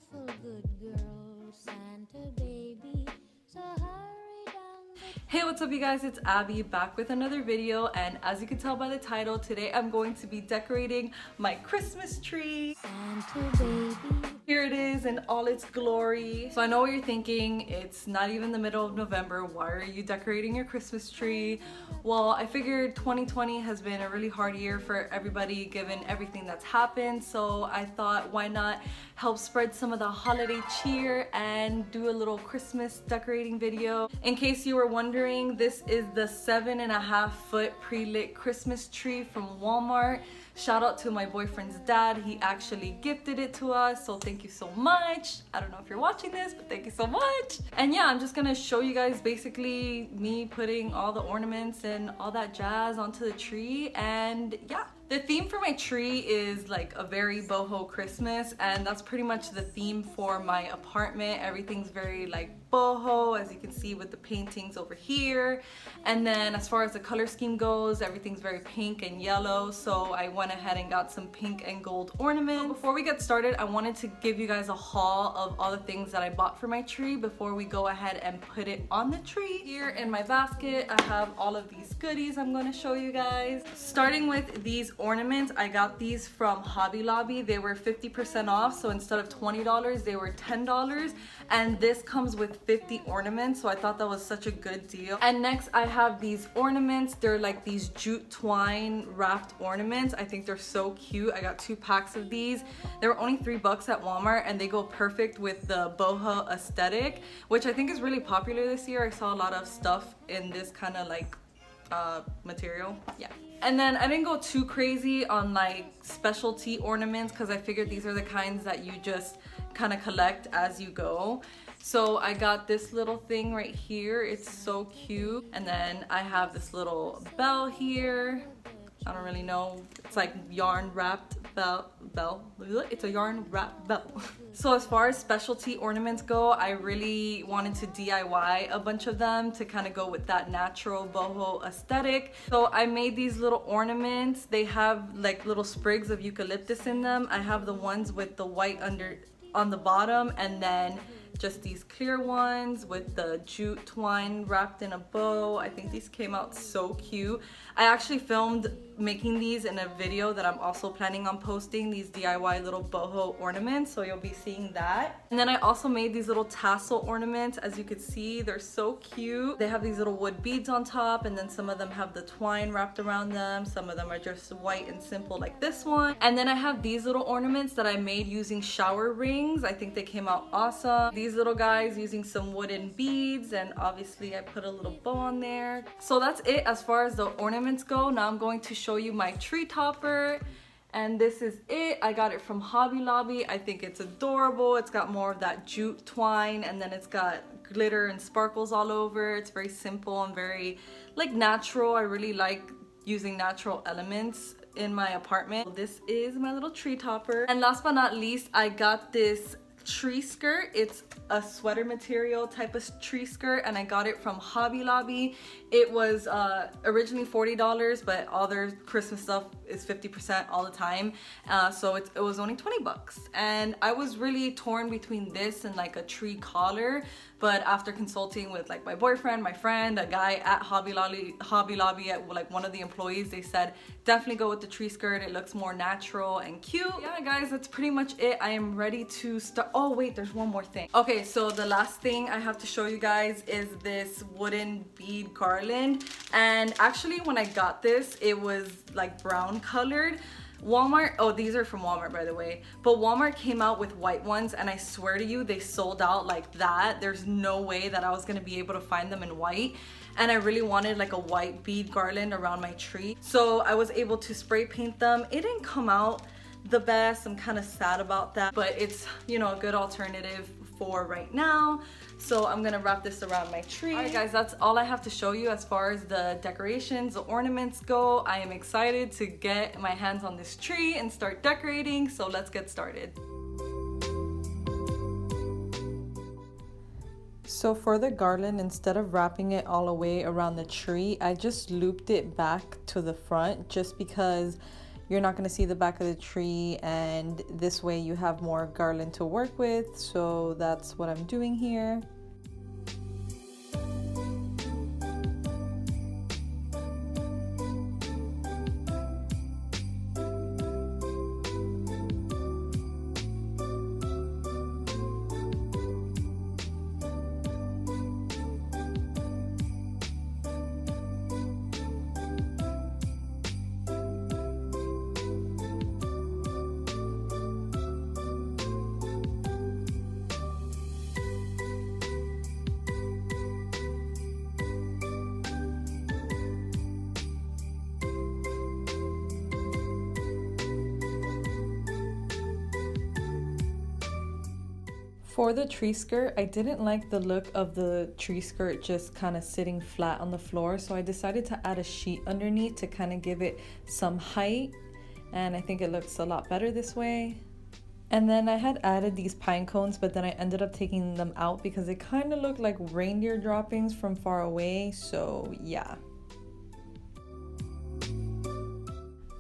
awful good girl, Santa baby. So hurry down the Hey, what's up you guys? It's Abby back with another video, and as you can tell by the title, today I'm going to be decorating my Christmas tree. Santa baby. Here it is in all its glory. So I know what you're thinking, it's not even the middle of November, why are you decorating your Christmas tree? Well, I figured 2020 has been a really hard year for everybody given everything that's happened, so I thought why not help spread some of the holiday cheer and do a little Christmas decorating video. In case you were wondering, this is the 7.5-foot pre-lit Christmas tree from Walmart. Shout out to my boyfriend's dad. He actually gifted it to us, so thank you so much. I don't know if you're watching this, but thank you so much. And yeah, I'm just gonna show you guys basically me putting all the ornaments and all that jazz onto the tree, and yeah. The theme for my tree is like a very boho Christmas, and that's pretty much the theme for my apartment. Everything's very like boho, as you can see with the paintings over here. And then as far as the color scheme goes, everything's very pink and yellow, so I went ahead and got some pink and gold ornaments. So before we get started, I wanted to give you guys a haul of all the things that I bought for my tree before we go ahead and put it on the tree. Here in my basket, I have all of these goodies I'm going to show you guys. Starting with these ornaments, I got these from Hobby Lobby. They were 50% off, so instead of $20 they were $10, and this comes with 50 ornaments, so I thought that was such a good deal. And next I have these ornaments. They're like these jute twine wrapped ornaments. I think they're so cute. I got 2 packs of these. They were only $3 at Walmart, and they go perfect with the boho aesthetic, which I think is really popular this year. I saw a lot of stuff in this kind of like material. Yeah. And then I didn't go too crazy on like specialty ornaments because I figured these are the kinds that you just kind of collect as you go. So I got this little thing right here. It's so cute. And then I have this little bell here. I don't really know. It's like yarn wrapped bell. It's a yarn wrapped bell. So as far as specialty ornaments go, I really wanted to DIY a bunch of them to kind of go with that natural boho aesthetic. So I made these little ornaments. They have like little sprigs of eucalyptus in them. I have the ones with the white under on the bottom, and then just these clear ones with the jute twine wrapped in a bow. I think these came out so cute. I actually filmed making these in a video that I'm also planning on posting, these DIY little boho ornaments, so you'll be seeing that. And then I also made these little tassel ornaments. As you can see, they're so cute. They have these little wood beads on top, and then some of them have the twine wrapped around them. Some of them are just white and simple like this one. And then I have these little ornaments that I made using shower rings. I think they came out awesome. These little guys using some wooden beads, and obviously I put a little bow on there. So that's it as far as the ornaments go. Now I'm going to show you my tree topper, and this is it. I got it from Hobby Lobby. I think it's adorable. It's got more of that jute twine, and then it's got glitter and sparkles all over. It's very simple and very like natural. I really like using natural elements in my apartment. This is my little tree topper. And last but not least, I got this tree skirt. It's a sweater material type of tree skirt, and I got it from Hobby Lobby. It was originally $40, but all their Christmas stuff is 50% all the time, so it was only $20. And I was really torn between this and like a tree collar, but after consulting with like my boyfriend, my friend, a guy at Hobby Lobby at like one of the employees, they said definitely go with the tree skirt. It looks more natural and cute. Yeah guys, that's pretty much it. I am ready to start. Oh wait, there's one more thing. Okay, so the last thing I have to show you guys is this wooden bead garland. And actually when I got this, it was like brown colored. Walmart, oh these are from Walmart by the way, but Walmart came out with white ones, and I swear to you they sold out like that. There's no way that I was gonna be able to find them in white, and I really wanted like a white bead garland around my tree, so I was able to spray paint them. It didn't come out the best. I'm kind of sad about that, but it's, you know, a good alternative for right now. So I'm gonna wrap this around my tree. All right guys, that's all I have to show you as far as the decorations, the ornaments go. I am excited to get my hands on this tree and start decorating, so let's get started. So for the garland, instead of wrapping it all the way around the tree, I just looped it back to the front just because you're not going to see the back of the tree, and this way you have more garland to work with. So that's what I'm doing here. For the tree skirt, I didn't like the look of the tree skirt just kind of sitting flat on the floor, so I decided to add a sheet underneath to kind of give it some height, and I think it looks a lot better this way. And then I had added these pine cones, but then I ended up taking them out because they kind of look like reindeer droppings from far away, so yeah.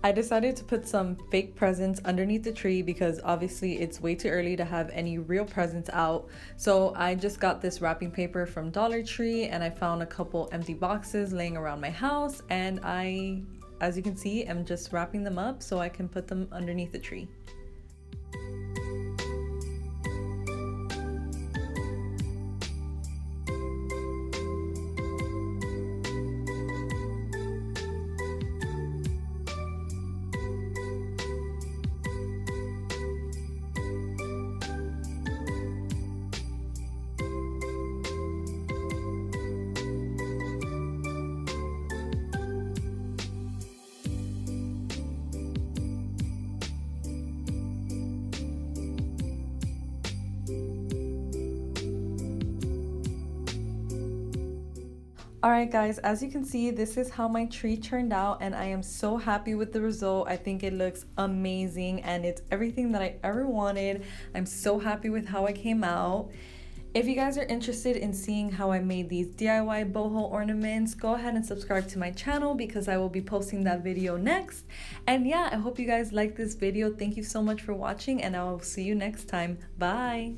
I decided to put some fake presents underneath the tree because obviously it's way too early to have any real presents out. So I just got this wrapping paper from Dollar Tree, and I found a couple empty boxes laying around my house, and I, as you can see, am just wrapping them up so I can put them underneath the tree. Alright guys, as you can see, this is how my tree turned out, and I am so happy with the result. I think it looks amazing and it's everything that I ever wanted. I'm so happy with how I came out. If you guys are interested in seeing how I made these DIY boho ornaments, go ahead and subscribe to my channel because I will be posting that video next. And yeah, I hope you guys liked this video. Thank you so much for watching, and I will see you next time. Bye!